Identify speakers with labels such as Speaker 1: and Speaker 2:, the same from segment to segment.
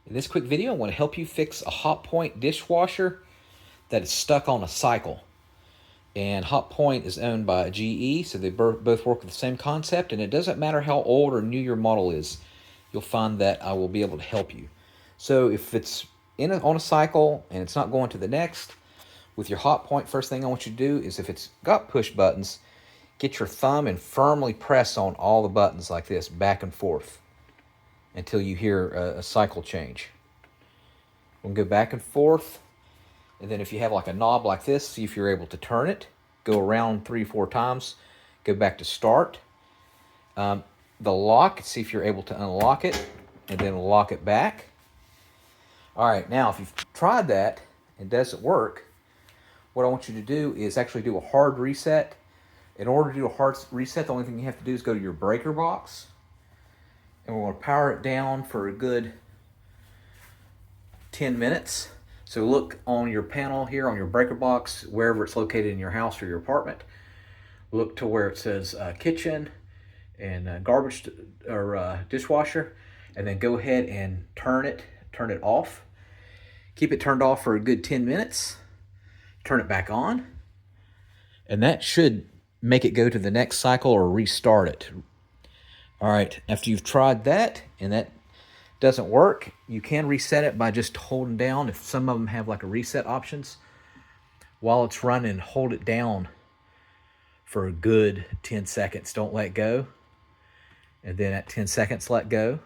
Speaker 1: In this quick video, I want to help you fix a Hotpoint dishwasher that is stuck on a cycle. And Hotpoint is owned by GE, so they both work with the same concept, and it doesn't matter how old or new your model is. You'll find that I will be able to help you. So if it's on a cycle and it's not going to the next, with your Hotpoint, first thing I want you to do is, if it's got push buttons, get your thumb and firmly press on all the buttons like this, back and forth, until you hear a cycle change. We'll go back and forth, and then if you have like a knob like this, see if you're able to turn it. Go around 3 or 4 times, go back to start. The lock, see if you're able to unlock it, and then lock it back. All right, now if you've tried that and it doesn't work, what I want you to do is actually do a hard reset. In order to do a hard reset, the only thing you have to do is go to your breaker box, and we're going to power it down for a good 10 minutes. So look on your panel here on your breaker box, wherever it's located in your house or your apartment. Look to where it says kitchen and garbage or dishwasher, and then go ahead and turn it off. Keep it turned off for a good 10 minutes. Turn it back on, and that should make it go to the next cycle or restart it. All right, after you've tried that and that doesn't work, you can reset it by just holding down. If some of them have like a reset options, while it's running, hold it down for a good 10 seconds. Don't let go. And then at 10 seconds, let go.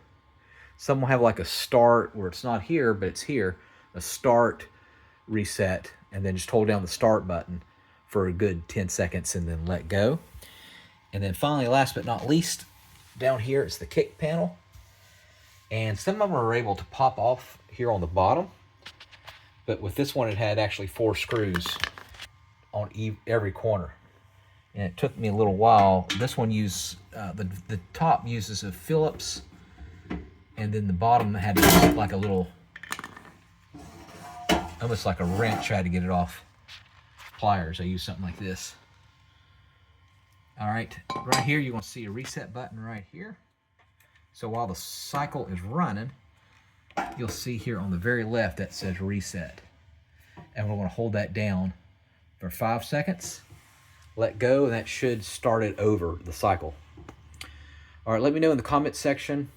Speaker 1: Some will have like a start where it's not here, but it's here, a start, reset, and then just hold down the start button for a good 10 seconds and then let go. And then finally, last but not least, down here is the kick panel. And some of them are able to pop off here on the bottom, but with this one, it had actually 4 screws on every corner. And it took me a little while. This one the top uses a Phillips, and then the bottom had like a little, almost like a wrench. I had to get it off pliers. I use something like this. All right, right here you're going to see a reset button right here. So while the cycle is running, you'll see here on the very left that says reset. And we're going to hold that down for 5 seconds. Let go, and that should start it over the cycle. All right, let me know in the comment section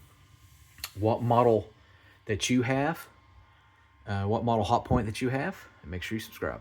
Speaker 1: what model that you have, what model Hotpoint that you have, and make sure you subscribe.